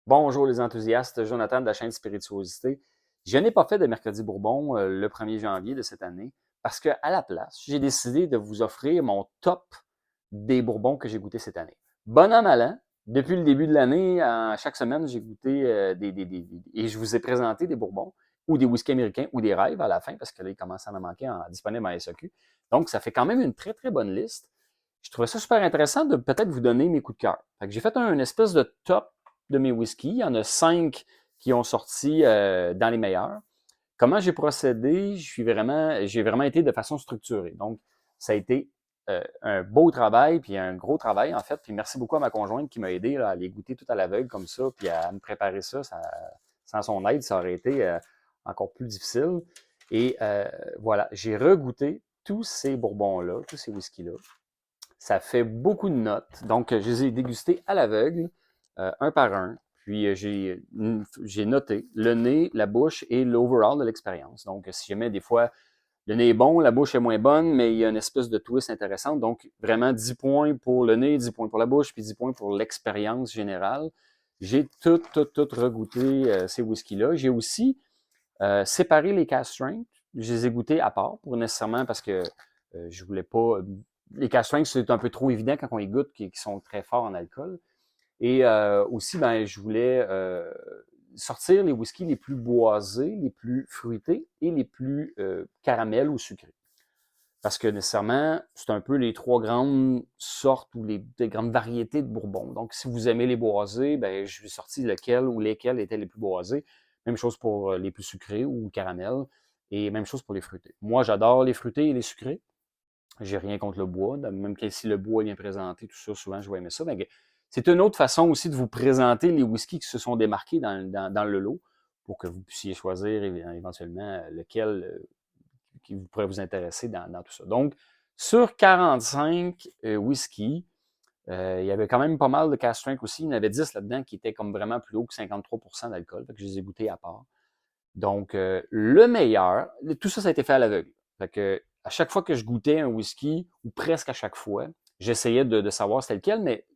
Bonjour les enthousiastes, Jonathan de la chaîne Spirituosité. Je n'ai pas fait de mercredi Bourbon le 1er janvier de cette année parce qu'à la place, j'ai décidé de vous offrir mon top des Bourbons que j'ai goûté cette année. Bon an, mal an, depuis le début de l'année, chaque semaine, j'ai goûté et je vous ai présenté des Bourbons ou des whisky américains ou des rêves à la fin parce que là, il commence à en manquer disponible en SAQ. Donc, ça fait quand même une très, très bonne liste. Je trouvais ça super intéressant de peut-être vous donner mes coups de cœur. Fait que j'ai fait une espèce de top de mes whiskies. Il y en a 5 qui ont sorti dans les meilleurs. Comment j'ai procédé? J'ai vraiment été de façon structurée. Donc, ça a été un beau travail, puis un gros travail, en fait. Puis merci beaucoup à ma conjointe qui m'a aidé là, à les goûter tout à l'aveugle comme ça, puis à me préparer ça. Sans son aide, ça aurait été encore plus difficile. Et voilà, j'ai regoûté tous ces bourbons-là, tous ces whiskies-là. Ça fait beaucoup de notes. Donc, je les ai dégustés à l'aveugle, un par un. Puis, j'ai noté le nez, la bouche et l'overall de l'expérience. Donc, si jamais des fois, le nez est bon, la bouche est moins bonne, mais il y a une espèce de twist intéressante. Donc, vraiment 10 points pour le nez, 10 points pour la bouche, puis 10 points pour l'expérience générale. J'ai tout regoûté ces whisky-là. J'ai aussi séparé les cast strengths. Je les ai goûtés à part, pour nécessairement parce que je voulais pas. Les cast strengths, c'est un peu trop évident quand on les goûte, qui sont très forts en alcool. Et aussi, ben, je voulais sortir les whiskies les plus boisés, les plus fruités et les plus caramels ou sucrés. Parce que nécessairement, c'est un peu les trois grandes sortes ou les grandes variétés de bourbon. Donc, si vous aimez les boisés, ben, je suis sorti lequel ou lesquels étaient les plus boisés. Même chose pour les plus sucrés ou caramel. Et même chose pour les fruités. Moi, j'adore les fruités et les sucrés. J'ai rien contre le bois. Même si le bois est bien présenté, tout ça, souvent, je vais aimer ça. Mais c'est une autre façon aussi de vous présenter les whiskies qui se sont démarqués dans le lot pour que vous puissiez choisir éventuellement lequel qui pourrait vous intéresser dans tout ça. Donc, sur 45 whisky, il y avait quand même pas mal de cast strength aussi. Il y en avait 10 là-dedans qui étaient comme vraiment plus haut que 53% d'alcool. Fait que je les ai goûtés à part. Donc, le meilleur, tout ça, ça a été fait à l'aveugle. Fait que à chaque fois que je goûtais un whisky, ou presque à chaque fois, j'essayais de savoir c'était lequel, mais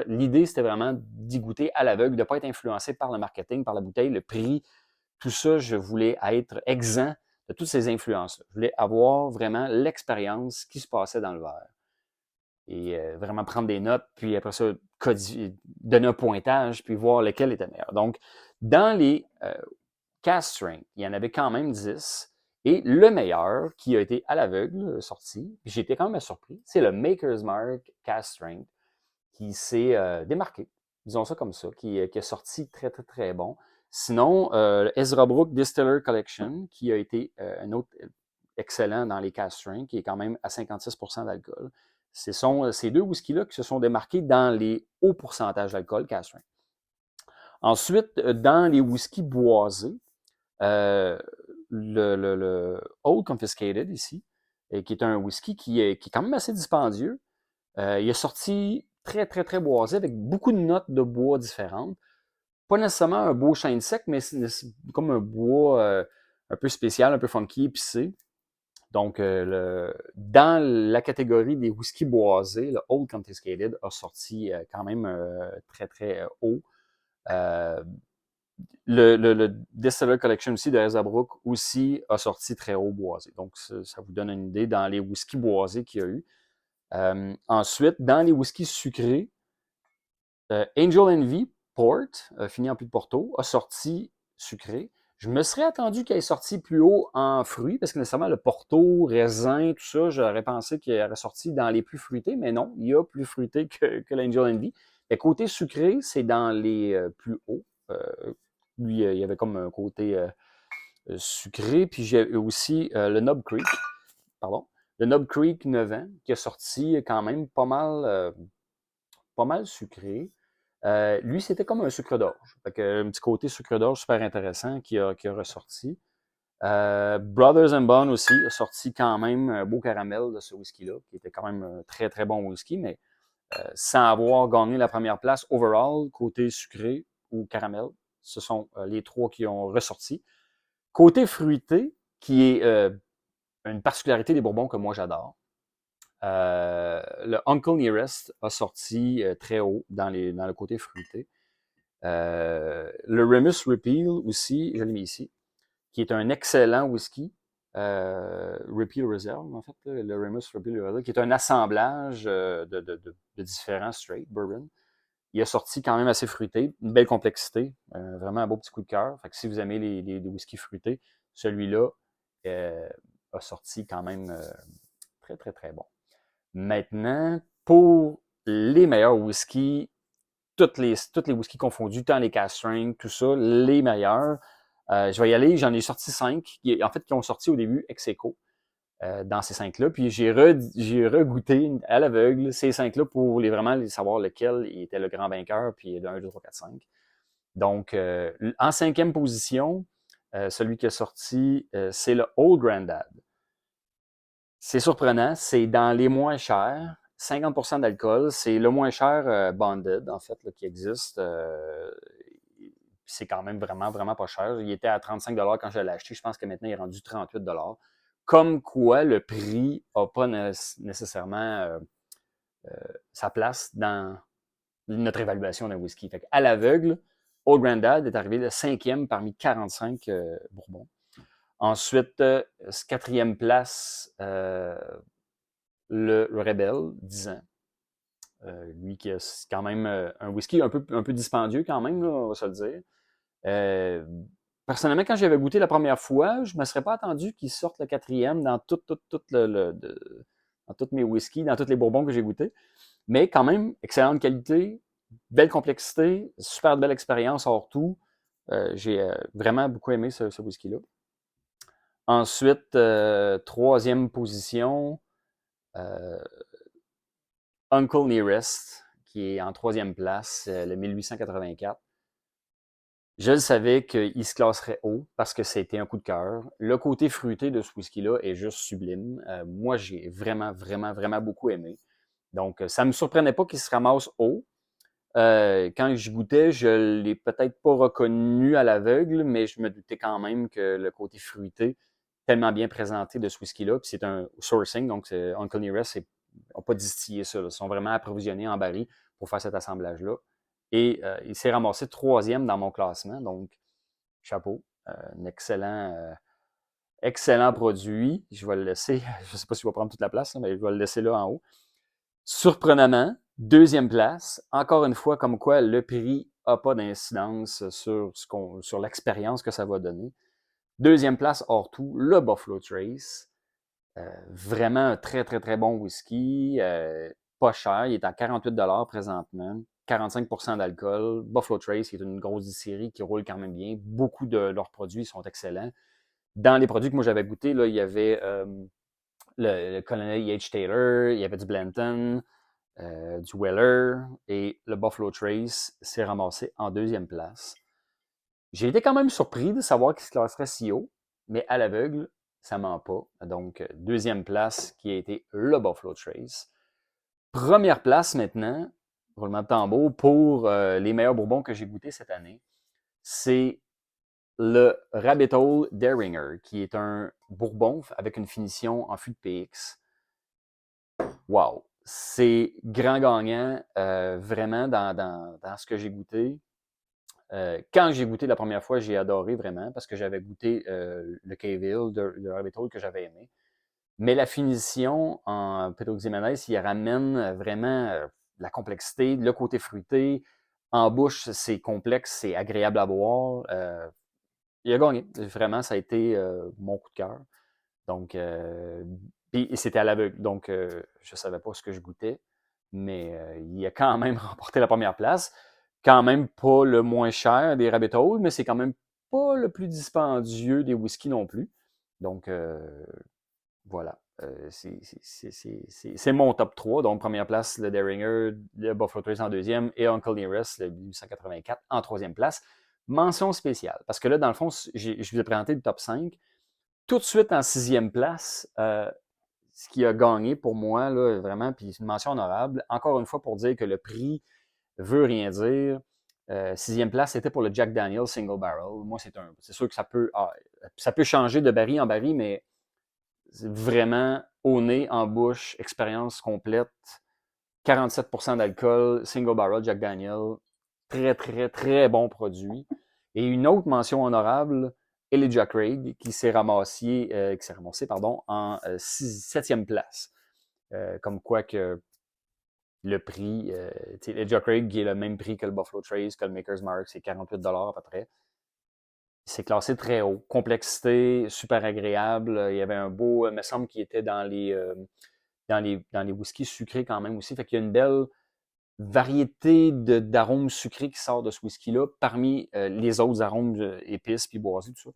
l'idée, c'était vraiment d'y goûter à l'aveugle, de ne pas être influencé par le marketing, par la bouteille, le prix, tout ça, je voulais être exempt de toutes ces influences-là. Je voulais avoir vraiment l'expérience qui se passait dans le verre. Et vraiment prendre des notes, puis après ça, donner un pointage, puis voir lequel était meilleur. Donc, dans les cast strength, il y en avait quand même 10. Et le meilleur, qui a été à l'aveugle sorti, puis j'ai été quand même surpris, c'est le Maker's Mark Cast Strength, qui s'est démarqué, disons ça comme ça, qui est sorti très, très, très bon. Sinon, le Ezra Brook Distiller Collection, qui a été un autre excellent dans les cast strength, qui est quand même à 56% d'alcool. Ce sont ces deux whiskies-là qui se sont démarqués dans les hauts pourcentages d'alcool cast strength. Ensuite, dans les whiskies boisés, euh, le Old Confiscated ici, qui est un whisky qui est quand même assez dispendieux. Il est sorti très, très, très boisé avec beaucoup de notes de bois différentes. Pas nécessairement un beau chêne sec, mais c'est comme un bois un peu spécial, un peu funky, épicé. Donc, dans la catégorie des whisky boisés, le Old Confiscated a sorti quand même très, très haut. Euh, le Distiller Collection aussi de Hazabrook aussi a sorti très haut boisé. Donc, ça vous donne une idée dans les whisky boisés qu'il y a eu. Ensuite, dans les whiskies sucrés, Angel Envy Port, fini en plus de Porto, a sorti sucré. Je me serais attendu qu'il ait sorti plus haut en fruits, parce que nécessairement le Porto, raisin, tout ça, j'aurais pensé qu'il aurait sorti dans les plus fruités, mais non, il y a plus fruité que l'Angel Envy. Mais côté sucré, c'est dans les plus hauts. Lui, il y avait comme un côté sucré. Puis j'ai aussi le Knob Creek, pardon, le Knob Creek 9 ans, qui a sorti quand même pas mal sucré. Lui, c'était comme un sucre d'orge. Fait que, un petit côté sucre d'orge super intéressant qui a ressorti. Brothers and Bond aussi a sorti quand même un beau caramel de ce whisky-là, qui était quand même un très très bon whisky, mais sans avoir gagné la première place overall, côté sucré ou caramel. Ce sont les trois qui ont ressorti. Côté fruité, qui est une particularité des bourbons que moi j'adore, le Uncle Nearest a sorti très haut dans le côté fruité. Le Remus Repeal aussi, je l'ai mis ici, qui est un excellent whisky. Repeal Reserve, en fait, le Remus Repeal Reserve, qui est un assemblage de différents straight bourbon. Il a sorti quand même assez fruité, une belle complexité, vraiment un beau petit coup de cœur. Fait que si vous aimez les whiskies fruités, celui-là a sorti quand même très, très, très bon. Maintenant, pour les meilleurs whiskies, toutes les whiskies confondus, tant les cask strength, tout ça, les meilleurs, je vais y aller, j'en ai sorti 5, en fait, qui ont sorti au début ex aequo dans ces 5-là. Puis j'ai regoûté à l'aveugle ces 5-là pour vraiment savoir lequel était le grand vainqueur, puis de 1, 2, 3, 4, 5. Donc, en 5e position, celui qui est sorti, c'est le Old Grandad. C'est surprenant, c'est dans les moins chers, 50% d'alcool, c'est le moins cher bonded, en fait, là, qui existe. C'est quand même vraiment, vraiment pas cher. Il était à 35 quand je l'ai acheté. Je pense que maintenant, il est rendu 38 Comme quoi, le prix n'a pas nécessairement sa place dans notre évaluation d'un whisky. Fait à l'aveugle, Old Grandad est arrivé le 5e parmi 45 bourbons. Ensuite, 4e place, le Rebel, 10 ans. Lui qui a quand même un whisky un peu dispendieux quand même, là, on va se le dire. Personnellement, quand j'avais goûté la première fois, je ne me serais pas attendu qu'il sorte le 4e dans dans tous mes whiskies, dans tous les bourbons que j'ai goûtés. Mais quand même, excellente qualité, belle complexité, super belle expérience hors tout. J'ai vraiment beaucoup aimé ce whisky-là. Ensuite, 3e position, Uncle Nearest, qui est en 3e place, le 1884. Je le savais qu'il se classerait haut parce que c'était un coup de cœur. Le côté fruité de ce whisky-là est juste sublime. Moi, j'ai vraiment, vraiment, vraiment beaucoup aimé. Donc, ça ne me surprenait pas qu'il se ramasse haut. Quand je goûtais, je l'ai peut-être pas reconnu à l'aveugle, mais je me doutais quand même que le côté fruité, tellement bien présenté de ce whisky-là, puis c'est un sourcing, donc Uncle Nearest n'a pas distillé ça. Là. Ils sont vraiment approvisionnés en baril pour faire cet assemblage-là. Et il s'est ramassé 3e dans mon classement, donc chapeau. Un excellent produit. Je vais le laisser, je ne sais pas s'il va prendre toute la place, mais je vais le laisser là en haut. Surprenamment, 2e place, encore une fois, comme quoi le prix n'a pas d'incidence sur l'expérience que ça va donner. 2e place, hors tout, le Buffalo Trace. Vraiment un très, très, très bon whisky. Pas cher, il est à 48 présentement. 45% d'alcool. Buffalo Trace, qui est une grosse distillerie qui roule quand même bien. Beaucoup de leurs produits sont excellents. Dans les produits que moi j'avais goûté, là, il y avait le Colonel H. Taylor, il y avait du Blanton, du Weller, et le Buffalo Trace s'est ramassé en 2e place. J'ai été quand même surpris de savoir qu'il se classerait si haut, mais à l'aveugle, ça ment pas. Donc, 2e place qui a été le Buffalo Trace. Première place maintenant, roulement de tambour, pour les meilleurs bourbons que j'ai goûtés cette année, c'est le Rabbit Hole Deringer, qui est un bourbon avec une finition en fût de PX. Wow! C'est grand gagnant, vraiment, dans ce que j'ai goûté. Quand j'ai goûté la première fois, j'ai adoré vraiment, parce que j'avais goûté le Cavill, le Rabbit Hole que j'avais aimé. Mais la finition en Pedro Ximénez, il ramène vraiment la complexité, le côté fruité. En bouche, c'est complexe, c'est agréable à boire. Il a gagné. Vraiment, ça a été mon coup de cœur. Donc, puis c'était à l'aveugle. Donc, je ne savais pas ce que je goûtais. Mais il a quand même remporté la première place. Quand même pas le moins cher des Rabbit Hole, mais c'est quand même pas le plus dispendieux des whiskies non plus. Donc, voilà. C'est mon top 3. Donc, première place, le Deringer, le Buffalo Trace en 2e et Uncle Nearest, le 1884 en 3e place. Mention spéciale. Parce que là, dans le fond, je vous ai présenté le top 5. Tout de suite en 6e place, ce qui a gagné pour moi, là, vraiment, puis une mention honorable, encore une fois pour dire que le prix veut rien dire. 6e place, c'était pour le Jack Daniel Single Barrel. Moi, c'est sûr que ça peut changer de baril en baril, mais vraiment au nez, en bouche, expérience complète. 47% d'alcool, single barrel, Jack Daniel. Très, très, très bon produit. Et une autre mention honorable, Elijah Craig, qui s'est ramassé pardon, en 7e place. Comme quoi que le prix, Elijah Craig, qui est le même prix que le Buffalo Trace, que le Maker's Mark, c'est 48 à peu près. C'est classé très haut. Complexité, super agréable. Il y avait un beau, il me semble qu'il était dans les whiskies sucrés quand même aussi. Fait qu'il y a une belle variété d'arômes sucrés qui sort de ce whisky-là parmi les autres arômes épices puis boisés, tout ça.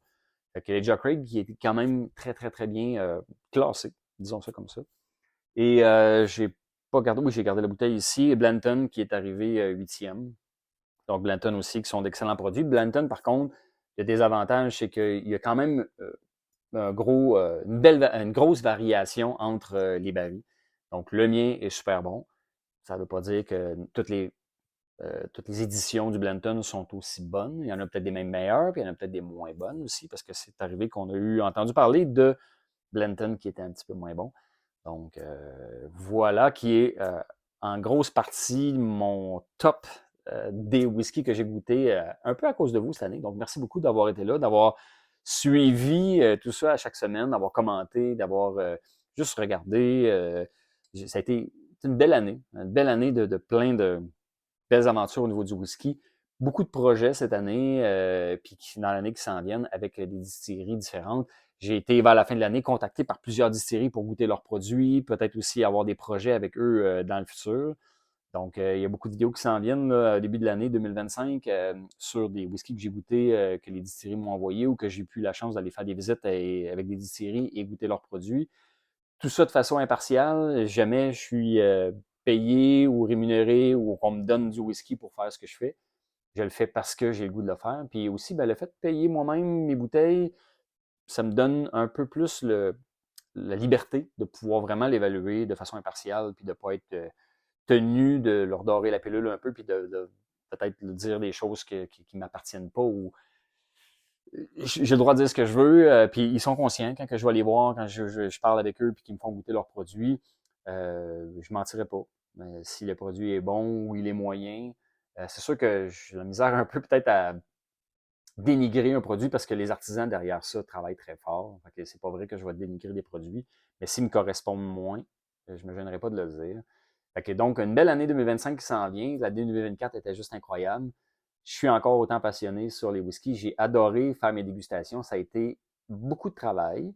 Fait que Elijah Craig, qui est quand même très, très, très bien classé, disons ça comme ça. Et j'ai pas gardé, oui, j'ai gardé la bouteille ici. Et Blanton, qui est arrivé 8e. Donc, Blanton aussi, qui sont d'excellents produits. Blanton, par contre, le désavantage, c'est qu'il y a quand même une grosse variation entre les barils. Donc, le mien est super bon. Ça ne veut pas dire que toutes les éditions du Blanton sont aussi bonnes. Il y en a peut-être des mêmes meilleures, puis il y en a peut-être des moins bonnes aussi, parce que c'est arrivé qu'on a entendu parler de Blanton qui était un petit peu moins bon. Donc, voilà qui est en grosse partie mon top des whiskies que j'ai goûté un peu à cause de vous cette année. Donc, merci beaucoup d'avoir été là, d'avoir suivi tout ça à chaque semaine, d'avoir commenté, d'avoir juste regardé. Ça a été une belle année de plein de belles aventures au niveau du whisky. Beaucoup de projets cette année, puis dans l'année qui s'en viennent, avec des distilleries différentes. J'ai été, vers la fin de l'année, contacté par plusieurs distilleries pour goûter leurs produits, peut-être aussi avoir des projets avec eux dans le futur. Donc, il y a beaucoup de vidéos qui s'en viennent là, au début de l'année 2025 sur des whiskies que j'ai goûtés, que les distilleries m'ont envoyés ou que j'ai eu la chance d'aller faire des visites avec des distilleries et goûter leurs produits. Tout ça de façon impartiale. Jamais je suis payé ou rémunéré ou qu'on me donne du whisky pour faire ce que je fais. Je le fais parce que j'ai le goût de le faire. Puis aussi, ben, le fait de payer moi-même mes bouteilles, ça me donne un peu plus la liberté de pouvoir vraiment l'évaluer de façon impartiale, puis de ne pas être tenu de leur dorer la pilule un peu, puis de peut-être dire des choses qui ne m'appartiennent pas ou j'ai le droit de dire ce que je veux, puis ils sont conscients quand que je vais les voir, quand je parle avec eux, puis qu'ils me font goûter leurs produits, je mentirai pas. Mais si le produit est bon ou il est moyen, c'est sûr que j'ai la misère un peu peut-être à dénigrer un produit parce que les artisans derrière ça travaillent très fort. Fait que c'est pas vrai que je vais dénigrer des produits, mais s'ils me correspondent moins, je me gênerai pas de le dire. Fait que donc, une belle année 2025 qui s'en vient. L'année 2024 était juste incroyable. Je suis encore autant passionné sur les whiskies. J'ai adoré faire mes dégustations. Ça a été beaucoup de travail.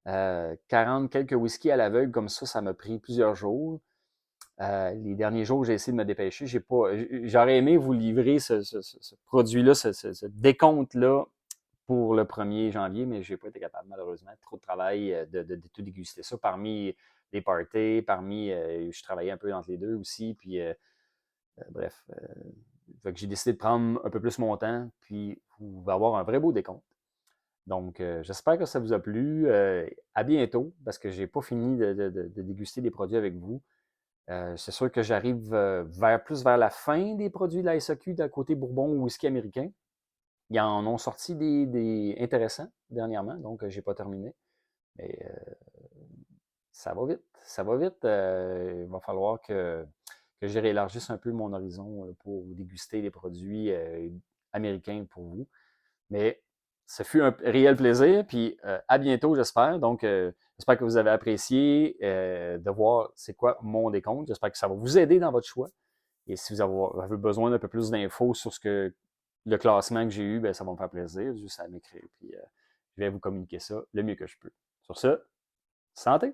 40 quelques whiskies à l'aveugle comme ça m'a pris plusieurs jours. Les derniers jours, j'ai essayé de me dépêcher. J'aurais aimé vous livrer ce produit-là, ce décompte-là pour le 1er janvier, mais je n'ai pas été capable, malheureusement. Trop de travail de tout déguster ça. Parmi les parties, je travaillais un peu entre les deux aussi. Puis, bref, fait que j'ai décidé de prendre un peu plus mon temps, puis vous va avoir un vrai beau décompte. Donc, j'espère que ça vous a plu. À bientôt, parce que j'ai pas fini de déguster des produits avec vous. C'est sûr que j'arrive plus vers la fin des produits de la SAQ d'un côté Bourbon ou whisky américain. Ils en ont sorti des intéressants dernièrement, donc j'ai pas terminé. Mais ça va vite, ça va vite. Il va falloir que je réélargisse un peu mon horizon pour déguster les produits américains pour vous. Mais ce fut un réel plaisir, puis à bientôt, j'espère. Donc, j'espère que vous avez apprécié de voir c'est quoi mon décompte. J'espère que ça va vous aider dans votre choix. Et si vous avez besoin d'un peu plus d'infos sur le classement que j'ai eu, ben, ça va me faire plaisir, juste à m'écrire. Puis je vais vous communiquer ça le mieux que je peux. Sur ce, santé!